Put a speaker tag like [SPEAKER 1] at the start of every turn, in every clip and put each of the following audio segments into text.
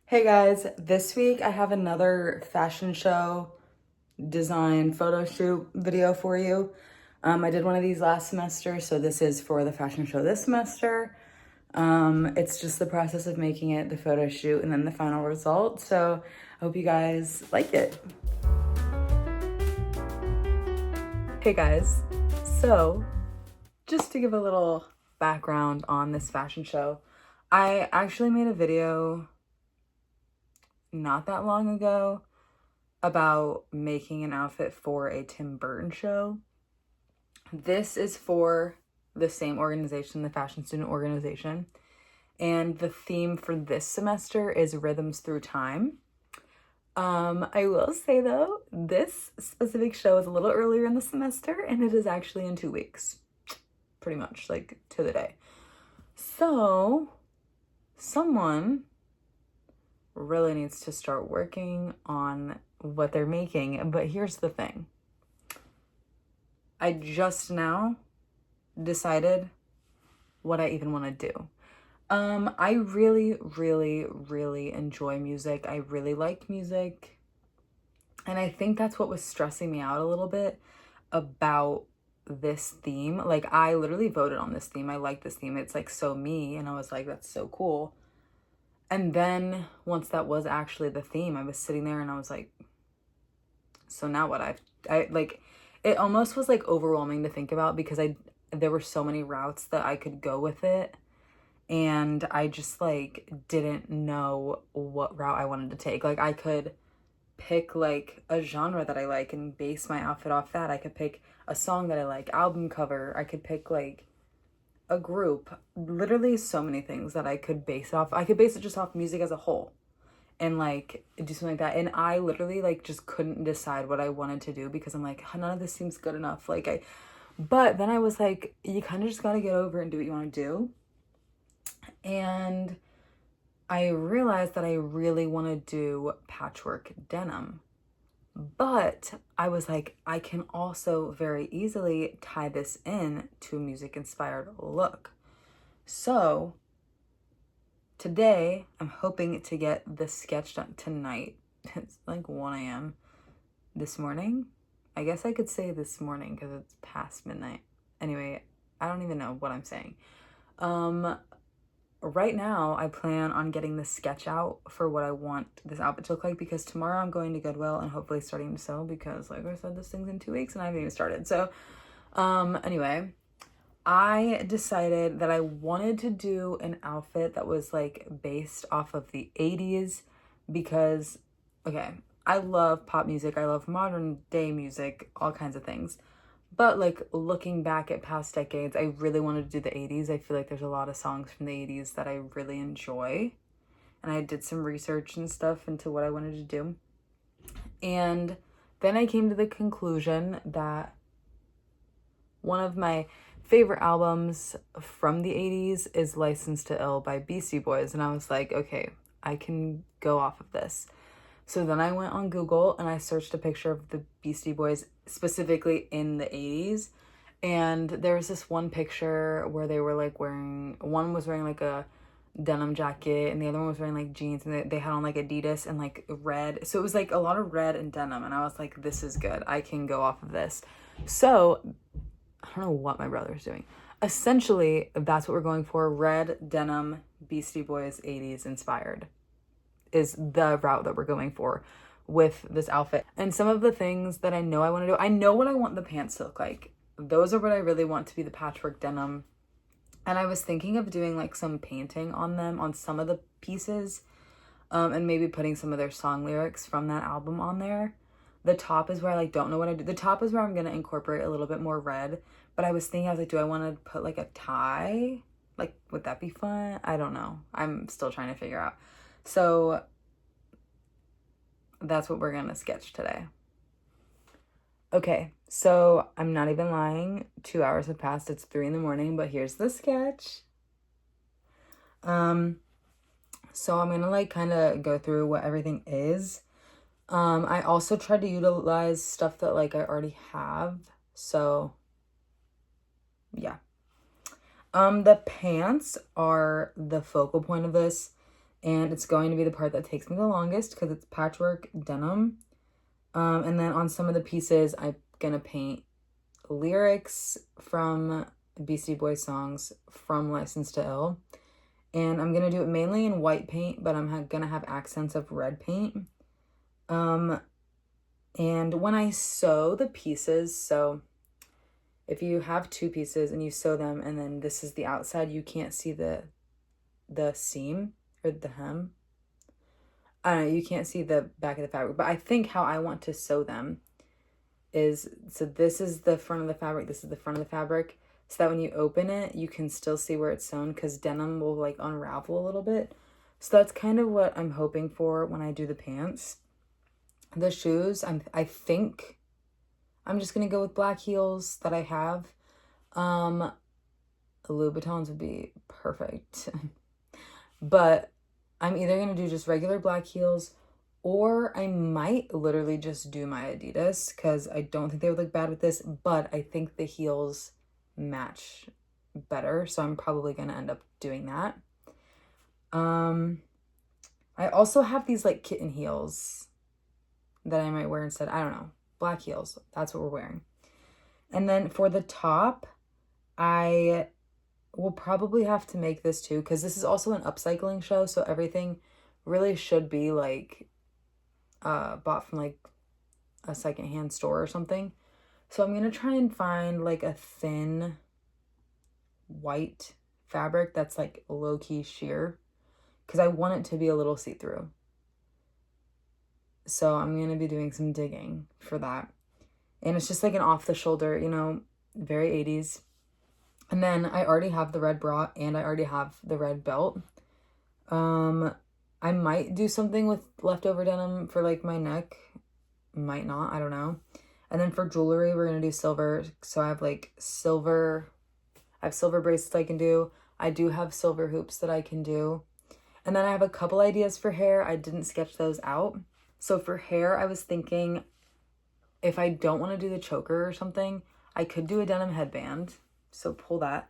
[SPEAKER 1] Hey guys, this week I have another fashion show design photo shoot video for you. I did one of these last semester, so this is for the fashion show this semester. It's just the process of making it, the photo shoot, and then the final result. So I hope you guys like it. Hey guys, so just to give a little background on this fashion show, I actually made a video not that long ago about making an outfit for a Tim Burton show. This is for the same organization, the Fashion Student Organization. And the theme for this semester is Rhythms Through Time. I will say though, this specific show is a little earlier in the semester and it is actually in 2 weeks. Pretty much, like to the day. So, someone really needs to start working on what they're making. But here's the thing. I just now decided what I even want to do. I really, really, really enjoy music. I really like music. And I think that's what was stressing me out a little bit about this theme. Like, I literally voted on this theme. I like this theme. It's like so me. And I was like, that's so cool. And then once that was actually the theme, I was sitting there and I was like, so now what? I like, it almost was like overwhelming to think about because there were so many routes that I could go with it. And I just like didn't know what route I wanted to take. Like, I could pick like a genre that I like and base my outfit off that. I could pick a song that I like, album cover. I could pick like a group, literally so many things that I could base off. I could base it just off music as a whole and like do something like that. And I literally like just couldn't decide what I wanted to do because I'm like, none of this seems good enough. But then I was like, you kind of just got to get over it and do what you want to do. And I realized that I really want to do patchwork denim. But I was like, I can also very easily tie this in to a music inspired look. So today I'm hoping to get the sketch done tonight. It's like 1 a.m. this morning. I guess I could say this morning because it's past midnight. Anyway, I don't even know what I'm saying. Right now I plan on getting the sketch out for what I want this outfit to look like because tomorrow I'm going to Goodwill and hopefully starting to sew because like I said, this thing's in 2 weeks and I haven't even started. So anyway, I decided that I wanted to do an outfit that was like based off of the 80s because, okay, I love pop music. I love modern day music, all kinds of things. But like looking back at past decades, I really wanted to do the 80s. I feel like there's a lot of songs from the 80s that I really enjoy. And I did some research and stuff into what I wanted to do. And then I came to the conclusion that one of my favorite albums from the 80s is License to Ill by Beastie Boys. And I was like, okay, I can go off of this. So then I went on Google and I searched a picture of the Beastie Boys specifically in the 80s. And there was this one picture where they were like one was wearing like a denim jacket and the other one was wearing like jeans and they had on like Adidas and like red. So it was like a lot of red and denim. And I was like, this is good. I can go off of this. So I don't know what my brother's doing. Essentially, that's what we're going for. Red denim, Beastie Boys 80s inspired is the route that we're going for with this outfit. And some of the things that I know I want to do, I know what I want the pants to look like. Those are what I really want to be the patchwork denim. And I was thinking of doing like some painting on them, on some of the pieces, and maybe putting some of their song lyrics from that album on there. The top is where I like don't know what I do. The top is where I'm gonna incorporate a little bit more red. But I was thinking, I was like, do I want to put like a tie? Like, would that be fun? I don't know. I'm still trying to figure out. So that's what we're gonna sketch today. Okay, so I'm not even lying. 2 hours have passed. It's 3 a.m, but here's the sketch. So I'm gonna like kind of go through what everything is. I also tried to utilize stuff that like I already have. So yeah. The pants are the focal point of this. And it's going to be the part that takes me the longest because it's patchwork denim. And then on some of the pieces, I'm going to paint lyrics from Beastie Boys songs from License to Ill. And I'm going to do it mainly in white paint, but I'm going to have accents of red paint. And when I sew the pieces, so if you have 2 pieces and you sew them and then this is the outside, you can't see the seam or the hem. I don't know, you can't see the back of the fabric, but I think how I want to sew them is, so this is the front of the fabric, this is the front of the fabric, so that when you open it, you can still see where it's sewn because denim will like unravel a little bit. So that's kind of what I'm hoping for when I do the pants. The shoes, I think I'm just going to go with black heels that I have. Louboutins would be perfect. But I'm either going to do just regular black heels or I might literally just do my Adidas because I don't think they would look bad with this, but I think the heels match better. So I'm probably going to end up doing that. I also have these like kitten heels that I might wear instead. I don't know. Black heels. That's what we're wearing. And then for the top, I will probably have to make this too because this is also an upcycling show. So everything really should be like bought from like a secondhand store or something. So I'm going to try and find like a thin white fabric that's like low-key sheer because I want it to be a little see-through. So I'm going to be doing some digging for that. And it's just like an off-the-shoulder, you know, very 80s. And then I already have the red bra and I already have the red belt. I might do something with leftover denim for like my neck. Might not, I don't know. And then for jewelry, we're going to do silver. So I have like silver, I have silver bracelets I can do. I do have silver hoops that I can do. And then I have a couple ideas for hair. I didn't sketch those out. So for hair, I was thinking if I don't want to do the choker or something, I could do a denim headband. So pull that.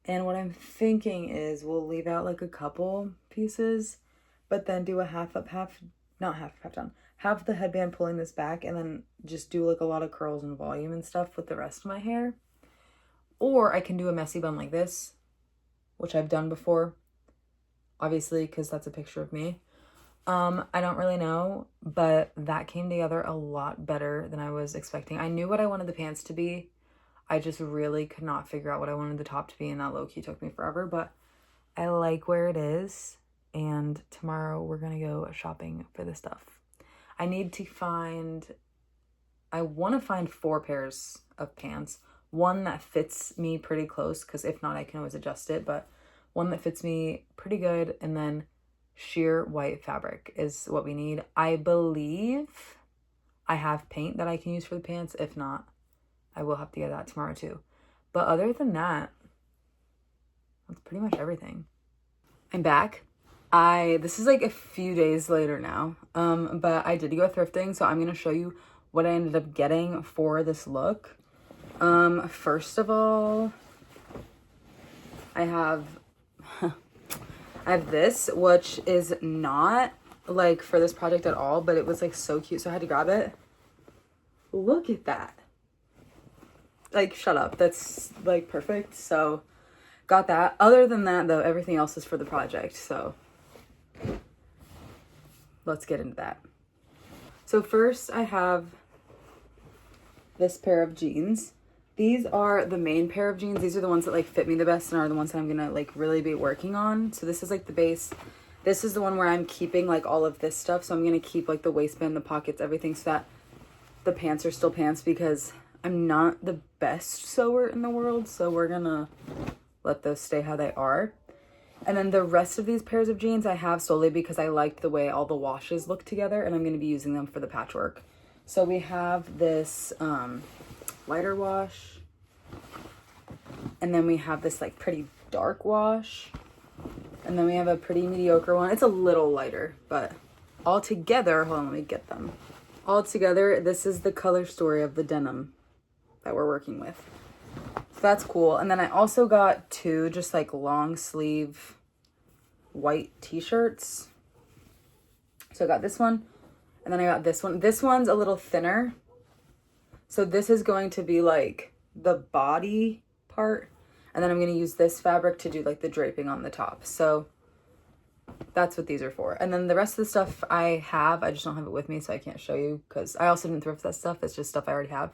[SPEAKER 1] And what I'm thinking is we'll leave out like a couple pieces, but then do a half up, not half down. Have the headband pulling this back and then just do like a lot of curls and volume and stuff with the rest of my hair. Or I can do a messy bun like this, which I've done before, obviously, because that's a picture of me. I don't really know, but that came together a lot better than I was expecting. I knew what I wanted the pants to be. I just really could not figure out what I wanted the top to be, and that low-key took me forever, but I like where it is, and tomorrow we're gonna go shopping for the stuff. I want to find 4 pairs of pants. One that fits me pretty close, because if not, I can always adjust it, but one that fits me pretty good, and then sheer white fabric is what we need. I believe I have paint that I can use for the pants. If not, I will have to get that tomorrow too. But other than that, that's pretty much everything. I'm back. This is like a few days later now, but I did go thrifting, so I'm going to show you what I ended up getting for this look. First of all, I have this, which is not like for this project at all, but it was like so cute, so I had to grab it. Look at that. Like, shut up. That's like perfect. So got that. Other than that though, everything else is for the project, so let's get into that. So first I have this pair of jeans. These are the main pair of jeans. These are the ones that like fit me the best and are the ones that I'm gonna like really be working on. So this is like the base. This is the one where I'm keeping like all of this stuff. So I'm gonna keep like the waistband, the pockets, everything, so that the pants are still pants, because I'm not the best sewer in the world. So we're gonna let those stay how they are. And then the rest of these pairs of jeans I have solely because I liked the way all the washes look together, and I'm going to be using them for the patchwork. So we have this lighter wash, and then we have this like pretty dark wash, and then we have a pretty mediocre one. It's a little lighter, but all together, hold on, let me get them. All together, this is the color story of the denim that we're working with. So that's cool. And then I also got 2 just like long sleeve white t-shirts. So I got this one, and then I got this one. This one's a little thinner. So this is going to be like the body part. And then I'm going to use this fabric to do like the draping on the top. So that's what these are for. And then the rest of the stuff I have, I just don't have it with me, so I can't show you because I also didn't thrift that stuff. It's just stuff I already have.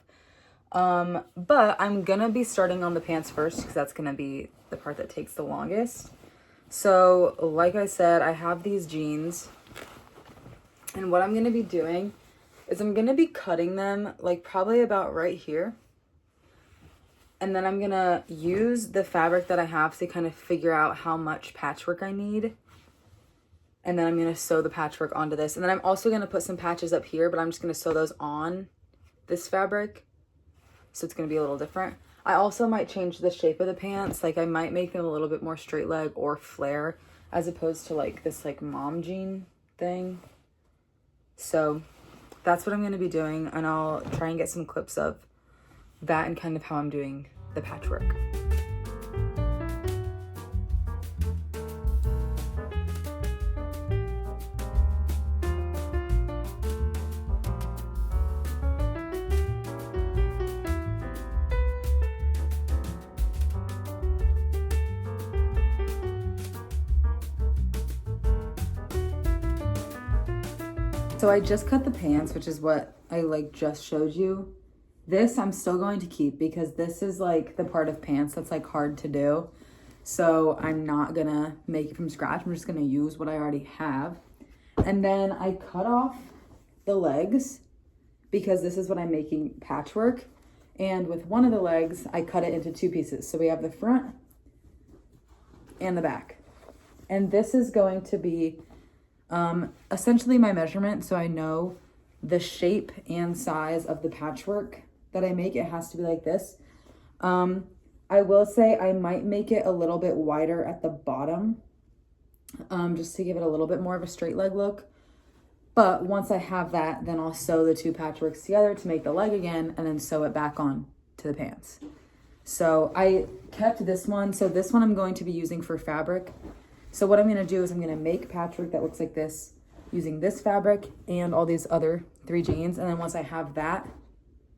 [SPEAKER 1] But I'm going to be starting on the pants first because that's going to be the part that takes the longest. So like I said, I have these jeans. And what I'm going to be doing is I'm going to be cutting them like probably about right here. And then I'm going to use the fabric that I have to kind of figure out how much patchwork I need. And then I'm going to sew the patchwork onto this. And then I'm also going to put some patches up here, but I'm just going to sew those on this fabric. So it's going to be a little different. I also might change the shape of the pants. Like I might make them a little bit more straight leg or flare as opposed to like this like mom jean thing. So that's what I'm going to be doing. And I'll try and get some clips of that and kind of how I'm doing the patchwork. So I just cut the pants, which is what I like just showed you. This I'm still going to keep because this is like the part of pants that's like hard to do. So I'm not gonna make it from scratch. I'm just gonna use what I already have. And then I cut off the legs because this is what I'm making patchwork. And with one of the legs, I cut it into two pieces. So we have the front and the back. And this is going to be essentially my measurement. So I know the shape and size of the patchwork that I make. It has to be like this. I will say I might make it a little bit wider at the bottom, just to give it a little bit more of a straight leg look. But once I have that, then I'll sew the two patchworks together to make the leg again and then sew it back on to the pants. So I kept this one. So this one I'm going to be using for fabric. So what I'm going to do is I'm going to make patchwork that looks like this using this fabric and all these other 3 jeans. And then once I have that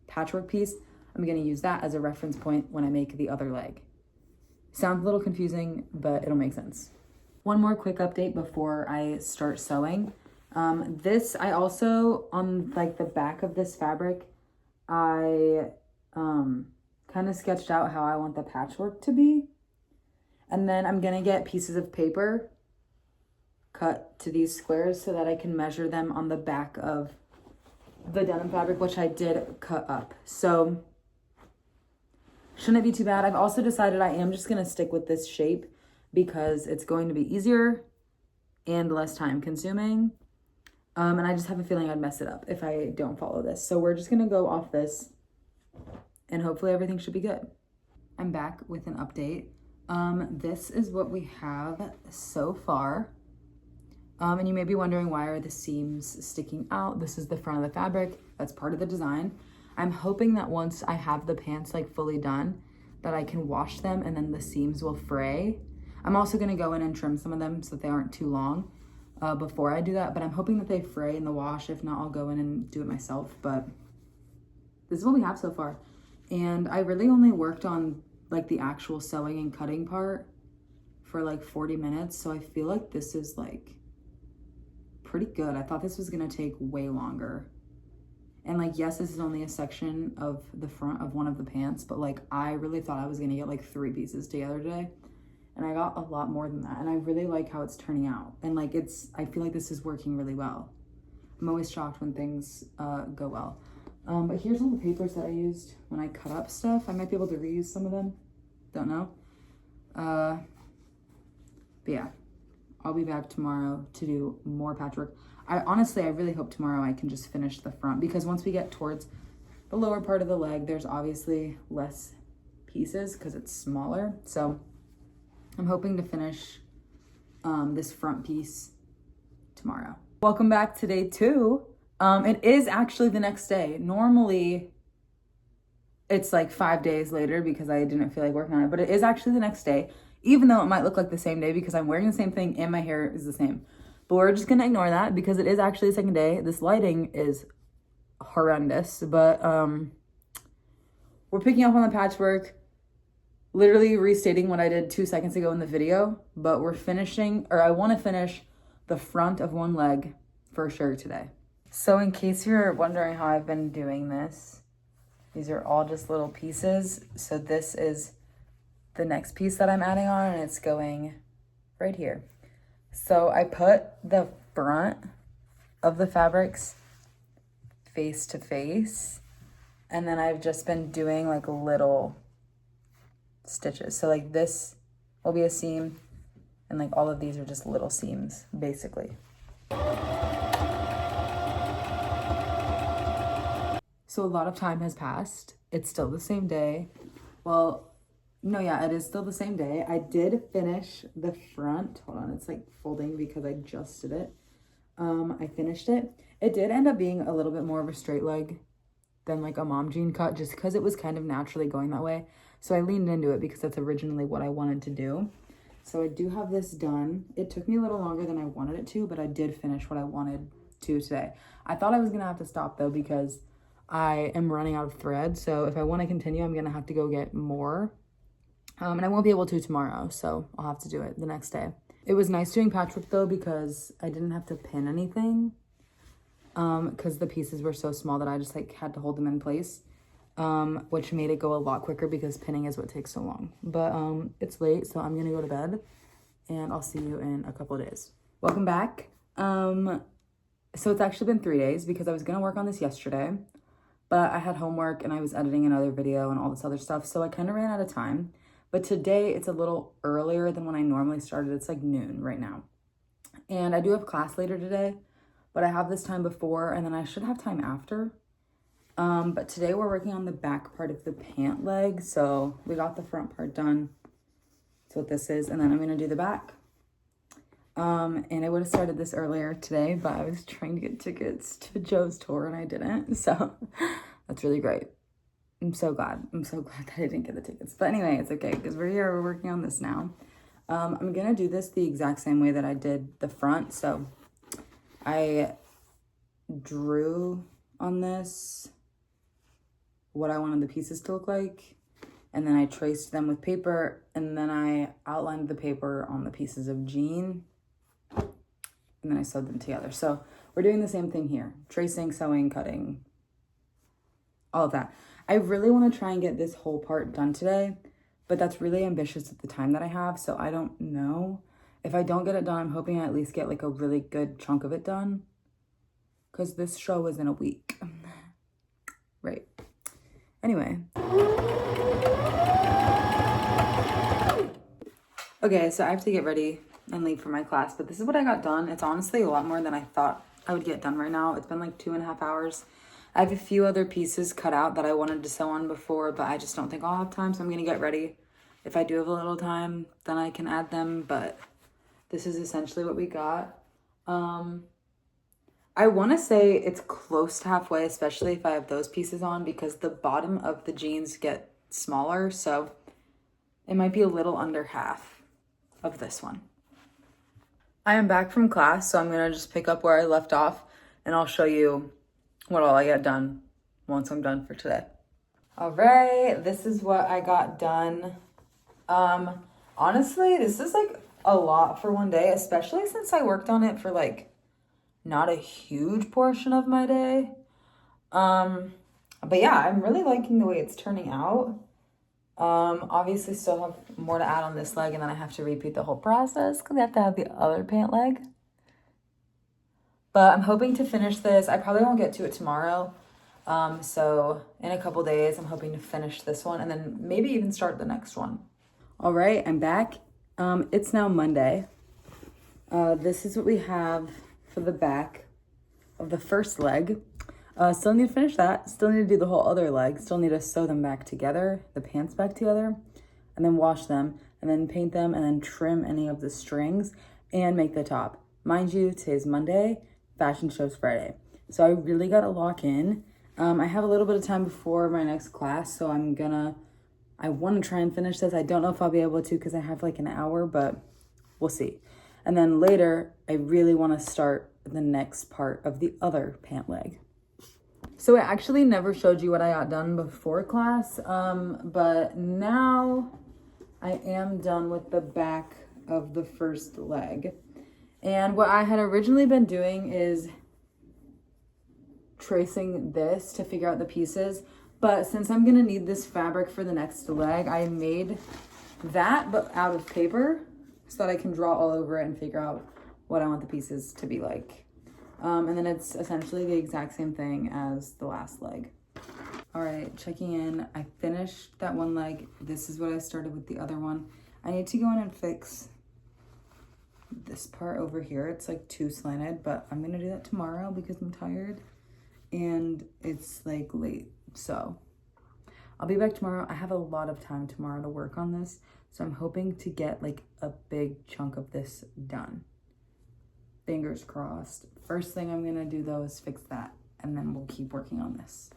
[SPEAKER 1] patchwork piece, I'm going to use that as a reference point when I make the other leg. Sounds a little confusing, but it'll make sense. One more quick update before I start sewing. This, I also, on like the back of this fabric, I kind of sketched out how I want the patchwork to be. And then I'm going to get pieces of paper cut to these squares so that I can measure them on the back of the denim fabric, which I did cut up. So shouldn't be too bad. I've also decided I am just going to stick with this shape because it's going to be easier and less time consuming. And I just have a feeling I'd mess it up if I don't follow this. So we're just going to go off this and hopefully everything should be good. I'm back with an update. This is what we have so far. And you may be wondering, why are the seams sticking out? This is the front of the fabric. That's part of the design. I'm hoping that once I have the pants like fully done, that I can wash them and then the seams will fray. I'm also going to go in and trim some of them so that they aren't too long before I do that. But I'm hoping that they fray in the wash. If not, I'll go in and do it myself. But this is what we have so far. And I really only worked on like the actual sewing and cutting part for like 40 minutes. So I feel like this is like pretty good. I thought this was gonna take way longer. And like, yes, this is only a section of the front of one of the pants, but like I really thought I was gonna get like 3 pieces together today. And I got a lot more than that. And I really like how it's turning out. And like I feel like this is working really well. I'm always shocked when things go well. But here's all the papers that I used when I cut up stuff. I might be able to reuse some of them. Don't know. But yeah, I'll be back tomorrow to do more patchwork. I really hope tomorrow I can just finish the front, because once we get towards the lower part of the leg, there's obviously less pieces because it's smaller. So I'm hoping to finish this front piece tomorrow. Welcome back to day 2. It is actually the next day. Normally it's like 5 days later because I didn't feel like working on it, but it is actually the next day. even though it might look like the same day because I'm wearing the same thing and my hair is the same. But we're just gonna ignore that because it is actually the second day. This lighting is horrendous, but we're picking up on the patchwork, literally restating what I did 2 seconds ago in the video, but we're finishing, or I want to finish the front of one leg for sure today. So in case you're wondering how I've been doing this, these are all just little pieces. So this is the next piece that I'm adding on, and it's going right here. So I put the front of the fabrics face to face, and then I've just been doing like little stitches. So like this will be a seam, and like all of these are just little seams basically. So a lot of time has passed. It's still the same day. Well, no, yeah, it is still the same day. I did finish the front. Hold on, it's like folding because I just did it. I finished it. It did end up being a little bit more of a straight leg than like a mom jean cut, just because it was kind of naturally going that way. So I leaned into it because that's originally what I wanted to do. So I do have this done. It took me a little longer than I wanted it to, but I did finish what I wanted to today. I thought I was gonna have to stop though because I am running out of thread. So if I want to continue, I'm gonna have to go get more. And I won't be able to tomorrow, so I'll have to do it the next day. It was nice doing patchwork though because I didn't have to pin anything because the pieces were so small that I just like had to hold them in place, which made it go a lot quicker because pinning is what takes so long. But it's late, so I'm gonna go to bed and I'll see you in a couple of days. Welcome back. So it's actually been 3 days because I was gonna work on this yesterday, but I had homework and I was editing another video and all this other stuff, so I kind of ran out of time. But today it's a little earlier than when I normally started. It's like noon right now. And I do have class later today, but I have this time before and then I should have time after. But today we're working on the back part of the pant leg. So we got the front part done. That's what this is. And then I'm gonna do the back. And I would have started this earlier today, but I was trying to get tickets to Joe's tour and I didn't. So that's really great. I'm so glad that I didn't get the tickets. But anyway, it's okay because we're here, we're working on this now. I'm gonna do this the exact same way that I did the front. So I drew on this what I wanted the pieces to look like, and then I traced them with paper, and then I outlined the paper on the pieces of jean, and then I sewed them together. So we're doing the same thing here: tracing, sewing, cutting, all of that. I really want to try and get this whole part done today, but that's really ambitious at the time that I have, so I don't know. If I don't get it done, I'm hoping I at least get like a really good chunk of it done, because this show is in a week. Right. Anyway. Okay, so I have to get ready and leave for my class, but this is what I got done. It's honestly a lot more than I thought I would get done right now. It's been like 2.5 hours. I have a few other pieces cut out that I wanted to sew on before, but I just don't think I'll have time, so I'm gonna get ready. If I do have a little time, then I can add them, but this is essentially what we got. I wanna say it's close to halfway, especially if I have those pieces on, because the bottom of the jeans get smaller, so it might be a little under half of this one. I am back from class, so I'm gonna just pick up where I left off, and I'll show you what all I get done once I'm done for today. All right, this is what I got done. Honestly, this is like a lot for one day, especially since I worked on it for like not a huge portion of my day. But yeah, I'm really liking the way it's turning out. Obviously still have more to add on this leg, and then I have to repeat the whole process because I have to have the other pant leg. But I'm hoping to finish this. I probably won't get to it tomorrow. So in a couple days, I'm hoping to finish this one and then maybe even start the next one. All right, I'm back. It's now Monday. This is what we have for the back of the first leg. Still need to finish that. Still need to do the whole other leg. Still need to sew them back together, the pants back together, and then wash them, and then paint them, and then trim any of the strings, and make the top. Mind you, today's Monday. Fashion show's Friday. So I really got to lock in. I have a little bit of time before my next class, so I'm I want to try and finish this. I don't know if I'll be able to because I have like an hour, but we'll see. And then later, I really want to start the next part of the other pant leg. So I actually never showed you what I got done before class, but now I am done with the back of the first leg. And what I had originally been doing is tracing this to figure out the pieces. But since I'm gonna need this fabric for the next leg, I made that, but out of paper, so that I can draw all over it and figure out what I want the pieces to be like. And then it's essentially the exact same thing as the last leg. All right, checking in. I finished that one leg. This is what I started with the other one. I need to go in and fix this part over here. It's like too slanted, but I'm gonna do that tomorrow because I'm tired and it's like late. So I'll be back tomorrow. I have a lot of time tomorrow to work on this. So I'm hoping to get like a big chunk of this done. Fingers crossed. First thing I'm gonna do though is fix that, and then we'll keep working on this.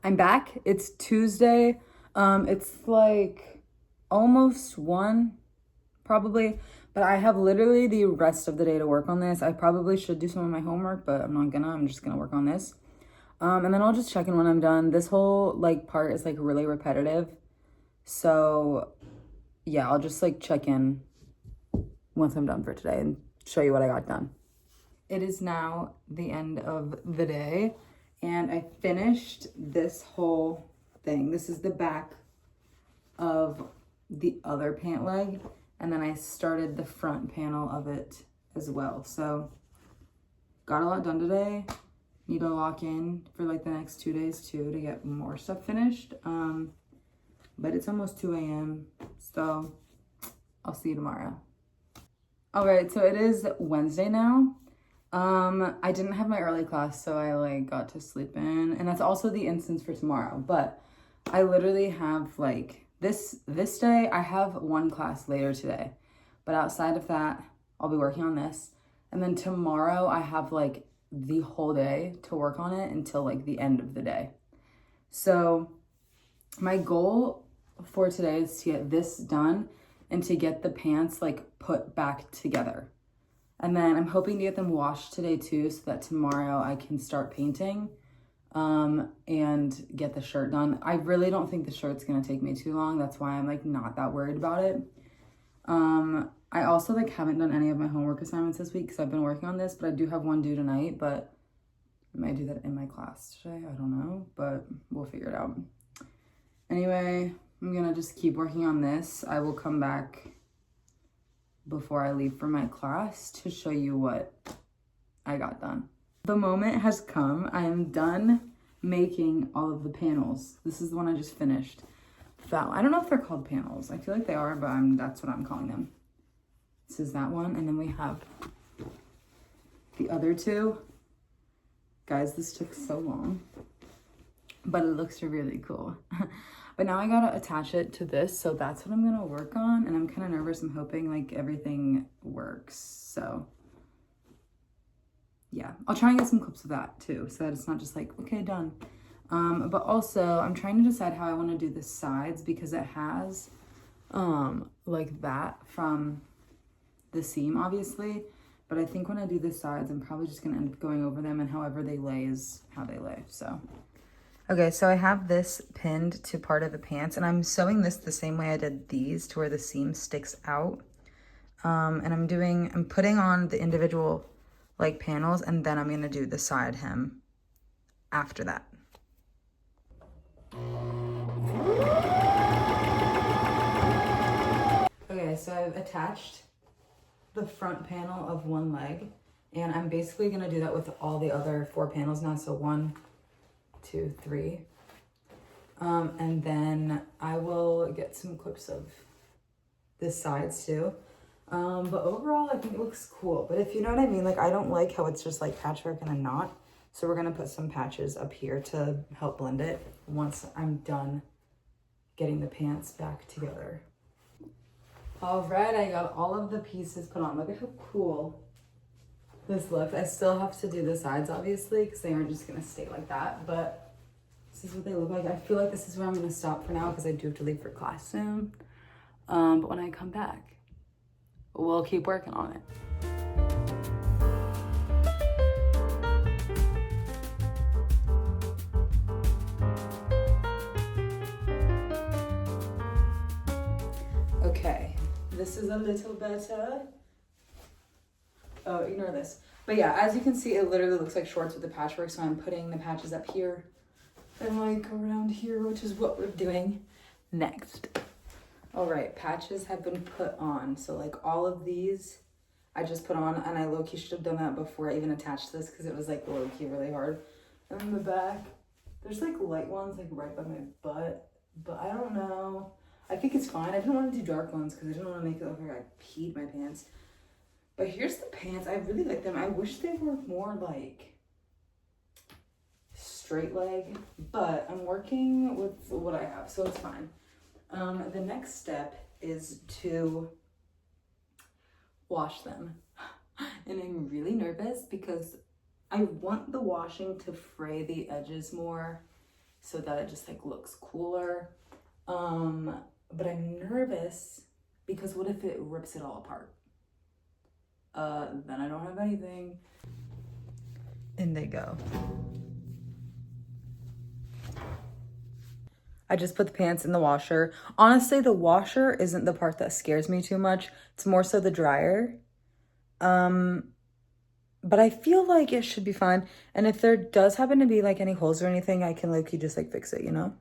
[SPEAKER 1] I'm back. It's Tuesday. It's like almost 1 probably, but I have literally the rest of the day to work on this. I probably should do some of my homework, but I'm not gonna. I'm just gonna work on this. And then I'll just check in when I'm done. This whole like part is like really repetitive. So yeah, I'll just like check in once I'm done for today and show you what I got done. It is now the end of the day and I finished this whole thing. This is the back of the other pant leg. And then I started the front panel of it as well. So got a lot done today. Need to lock in for like the next 2 days too to get more stuff finished. But it's almost 2 a.m. So I'll see you tomorrow. All right, so it is Wednesday now. I didn't have my early class, so I like got to sleep in, and that's also the instance for tomorrow. But I literally have like this day, I have one class later today, but outside of that, I'll be working on this. And then tomorrow I have like the whole day to work on it until like the end of the day. So my goal for today is to get this done and to get the pants like put back together. And then I'm hoping to get them washed today too, so that tomorrow I can start painting and get the shirt done. I really don't think the shirt's gonna take me too long. That's why I'm like not that worried about it. I also like haven't done any of my homework assignments this week because I've been working on this, but I do have one due tonight, but I might do that in my class today. I don't know, but we'll figure it out. Anyway, I'm gonna just keep working on this. I will come back before I leave for my class to show you what I got done. The moment has come. I am done making all of the panels. This is the one I just finished. I don't know if they're called panels. I feel like they are, but that's what I'm calling them. This is that one, and then we have the other two. Guys, this took so long, but it looks really cool. But now I gotta attach it to this, so that's what I'm gonna work on, and I'm kind of nervous. I'm hoping like everything works, so yeah. I'll try and get some clips of that too, so that it's not just like, okay, done. But also, I'm trying to decide how I want to do the sides because it has like that from the seam, obviously. But I think when I do the sides, I'm probably just gonna end up going over them, and however they lay is how they lay, so. Okay, so I have this pinned to part of the pants, and I'm sewing this the same way I did these, to where the seam sticks out. And I'm putting on the individual like panels, and then I'm gonna do the side hem after that. Okay, so I've attached the front panel of one leg, and I'm basically gonna do that with all the other 4 panels now. So 1, 2, 3. And then I will get some clips of the sides too. But overall, I think it looks cool. But if you know what I mean, like I don't like how it's just like patchwork and a knot. So we're gonna put some patches up here to help blend it once I'm done getting the pants back together. All right, I got all of the pieces put on. Look at how cool this looks. I still have to do the sides, obviously, because they aren't just gonna stay like that, but This is what they look like. I feel like this is where I'm gonna stop for now because I do have to leave for class soon. But when I come back, we'll keep working on it. Okay, this is a little better. Oh, ignore this. But yeah, as you can see, it literally looks like shorts with the patchwork, so I'm putting the patches up here and like around here, which is what we're doing next. All right, patches have been put on. So like all of these, I just put on, and I low-key should have done that before I even attached this because it was like low-key really hard. And in the back, there's like light ones like right by my butt, but I don't know. I think it's fine. I didn't want to do dark ones because I didn't want to make it look like I peed my pants. But here's the pants. I really like them. I wish they were more like straight leg, but I'm working with what I have, so it's fine. The next step is to wash them. And I'm really nervous because I want the washing to fray the edges more so that it just like looks cooler. But I'm nervous because what if it rips it all apart? Then I don't have anything. And they go. I just put the pants in the washer. Honestly, the washer isn't the part that scares me too much. It's more so the dryer. But I feel like it should be fine. And if there does happen to be like any holes or anything, I can low-key just like fix it, you know?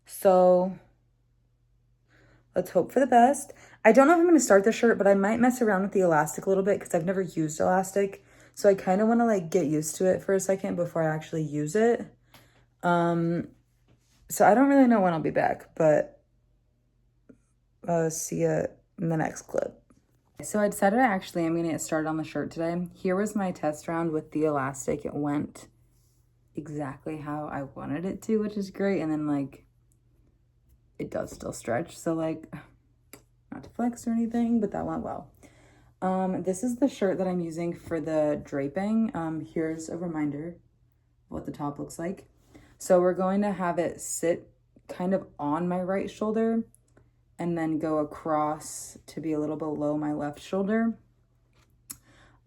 [SPEAKER 1] So let's hope for the best. I don't know if I'm gonna start the shirt, but I might mess around with the elastic a little bit because I've never used elastic. So I kind of want to like get used to it for a second before I actually use it. So I don't really know when I'll be back, but see ya in the next clip. So I decided I'm gonna get started on the shirt today. Here was my test round with the elastic. It went exactly how I wanted it to, which is great. And then like, it does still stretch. So like, not to flex or anything, but that went well. This is the shirt that I'm using for the draping. Here's a reminder of what the top looks like. So we're going to have it sit kind of on my right shoulder and then go across to be a little below my left shoulder.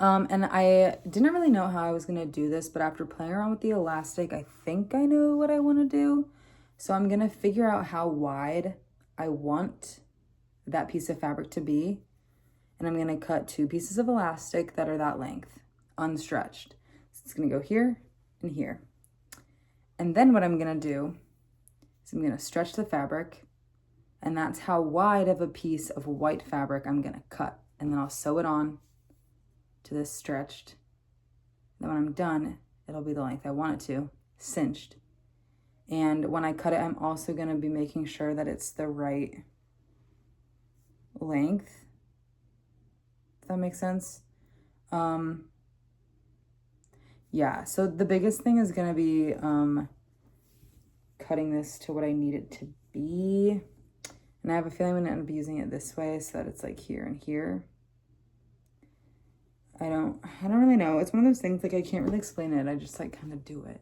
[SPEAKER 1] And I didn't really know how I was gonna do this, but after playing around with the elastic, I think I know what I wanna do. So I'm gonna figure out how wide I want that piece of fabric to be. And I'm gonna cut 2 pieces of elastic that are that length, unstretched. So it's gonna go here and here. And then what I'm gonna do is I'm gonna stretch the fabric, and that's how wide of a piece of white fabric I'm gonna cut. And then I'll sew it on to this stretched. Then when I'm done, it'll be the length I want it to, cinched. And when I cut it, I'm also gonna be making sure that it's the right length, if that makes sense. Yeah, so the biggest thing is gonna be cutting this to what I need it to be. And I have a feeling I'm gonna end up using it this way so that it's like here and here. I don't really know. It's one of those things, like I can't really explain it. I just like kind of do it.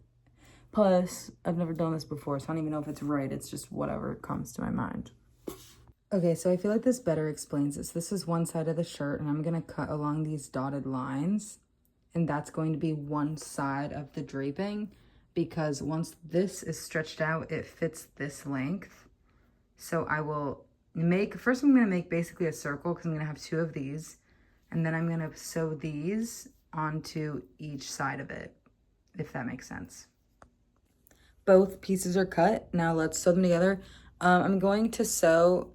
[SPEAKER 1] Plus, I've never done this before, so I don't even know if it's right. It's just whatever comes to my mind. Okay, so I feel like this better explains this. This is one side of the shirt, and I'm gonna cut along these dotted lines, and that's going to be one side of the draping, because once this is stretched out, it fits this length. So I will first I'm gonna make basically a circle because I'm gonna have 2 of these, and then I'm gonna sew these onto each side of it, if that makes sense. Both pieces are cut. Now let's sew them together. I'm going to sew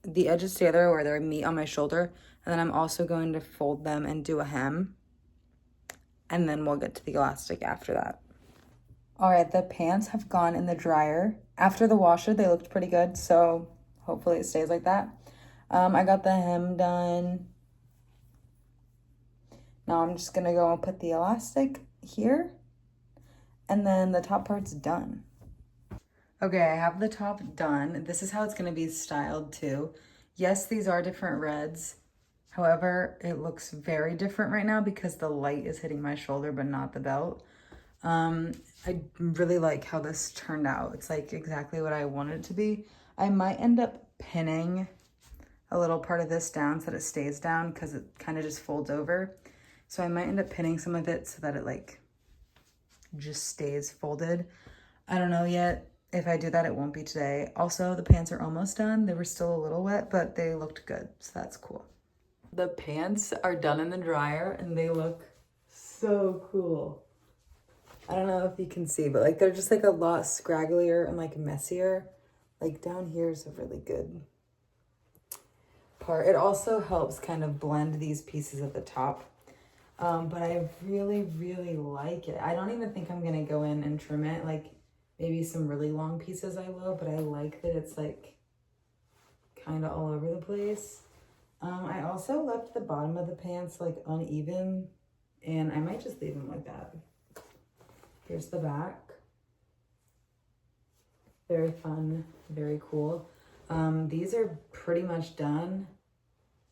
[SPEAKER 1] the edges together where they meet on my shoulder, and then I'm also going to fold them and do a hem, and then we'll get to the elastic after that. All right, the pants have gone in the dryer. After the washer, they looked pretty good, so hopefully it stays like that. I got the hem done. Now I'm just gonna go and put the elastic here, and then the top part's done. Okay, I have the top done. This is how it's gonna be styled too. Yes, these are different reds. However, it looks very different right now because the light is hitting my shoulder but not the belt. I really like how this turned out. It's like exactly what I wanted it to be. I might end up pinning a little part of this down so that it stays down because it kind of just folds over. So I might end up pinning some of it so that it like just stays folded. I don't know yet. If I do that, it won't be today. Also, the pants are almost done. They were still a little wet, but they looked good, so that's cool. The pants are done in the dryer and they look so cool. I don't know if you can see, but like they're just like a lot scragglier and like messier. Like down here is a really good part. It also helps kind of blend these pieces at the top. But I really, really like it. I don't even think I'm gonna go in and trim it. Like maybe some really long pieces I will, but I like that it's like kind of all over the place. I also left the bottom of the pants like uneven, and I might just leave them like that. Here's the back. Very fun, very cool. These are pretty much done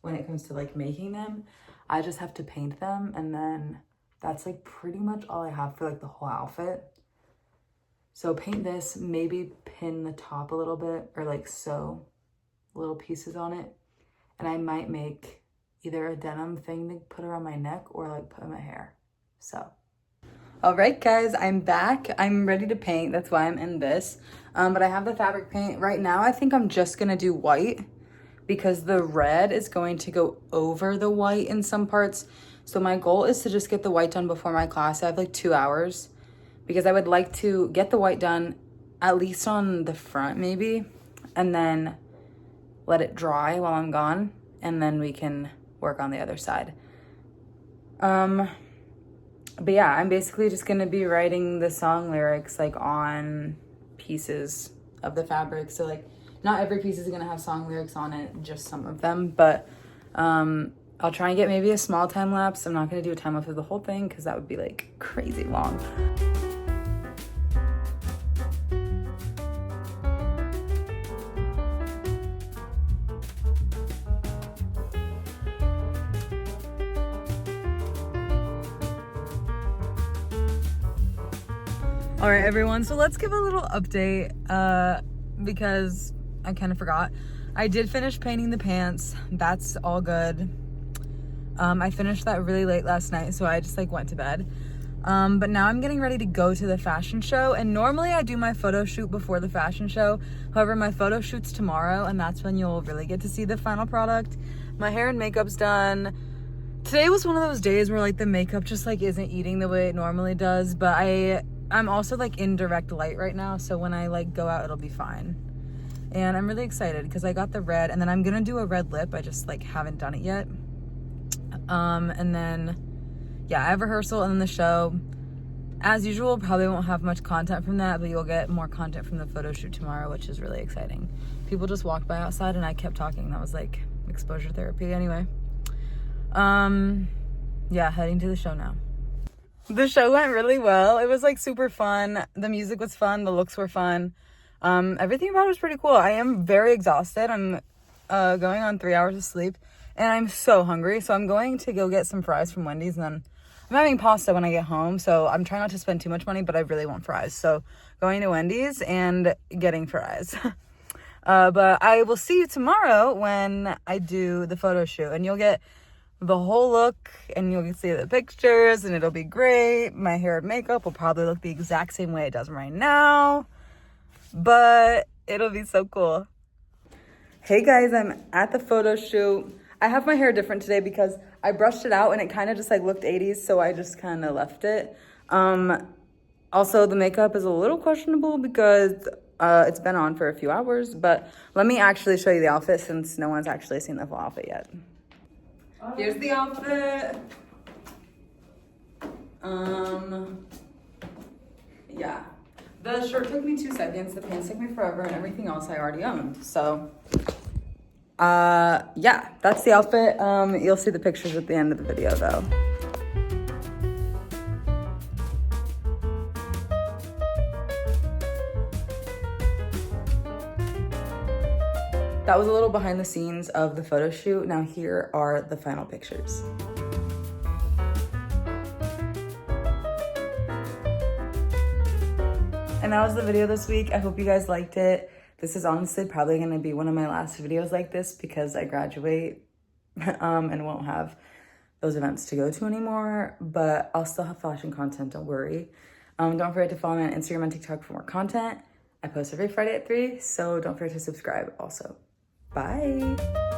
[SPEAKER 1] when it comes to like making them. I just have to paint them, and then that's like pretty much all I have for like the whole outfit. So paint this, maybe pin the top a little bit or like sew little pieces on it. And I might make either a denim thing to put around my neck or like put in my hair. So. All right, guys, I'm back. I'm ready to paint. That's why I'm in this. But I have the fabric paint. Right now, I think I'm just gonna do white because the red is going to go over the white in some parts. So my goal is to just get the white done before my class. I have like 2 hours because I would like to get the white done at least on the front maybe, and then let it dry while I'm gone, and then we can work on the other side. But yeah, I'm basically just gonna be writing the song lyrics like on pieces of the fabric. So like not every piece is gonna have song lyrics on it, just some of them. But I'll try and get maybe a small time lapse. I'm not gonna do a time lapse of the whole thing because that would be like crazy long. All right, everyone, so let's give a little update because I kind of forgot. I did finish painting the pants. That's all good. I finished that really late last night, so I just like went to bed. But now I'm getting ready to go to the fashion show, and normally I do my photo shoot before the fashion show. However, my photo shoot's tomorrow, and that's when you'll really get to see the final product. My hair and makeup's done. Today was one of those days where like the makeup just like isn't eating the way it normally does, but I'm also like in direct light right now, so when I like go out, it'll be fine. And I'm really excited because I got the red, and then I'm gonna do a red lip. I just like haven't done it yet. And then yeah, I have rehearsal and then the show. As usual, probably won't have much content from that, but you'll get more content from the photo shoot tomorrow, which is really exciting. People just walked by outside and I kept talking. That was like exposure therapy. Anyway, yeah, heading to the show now. The show went really well. It was like super fun. The music was fun. The looks were fun. Everything about it was pretty cool. I am very exhausted. I'm going on 3 hours of sleep, and I'm so hungry. So I'm going to go get some fries from Wendy's, and then I'm having pasta when I get home. So I'm trying not to spend too much money, but I really want fries. So going to Wendy's and getting fries. But I will see you tomorrow when I do the photo shoot, and you'll get the whole look, and you'll see the pictures, and it'll be great. My hair and makeup will probably look the exact same way it does right now, but it'll be so cool. Hey guys, I'm at the photo shoot. I have my hair different today because I brushed it out and it kind of just like looked 80s, so I just kind of left it. Also, the makeup is a little questionable because it's been on for a few hours, but let me actually show you the outfit since no one's actually seen the full outfit yet. Here's the outfit. Yeah. The shirt took me 2 seconds, the pants took me forever, and everything else I already owned. So, yeah, that's the outfit. You'll see the pictures at the end of the video, though. That was a little behind the scenes of the photo shoot. Now here are the final pictures. And that was the video this week. I hope you guys liked it. This is honestly probably going to be one of my last videos like this because I graduate and won't have those events to go to anymore, but I'll still have fashion content, don't worry. Don't forget to follow me on Instagram and TikTok for more content. I post every Friday at 3, so don't forget to subscribe also. Bye.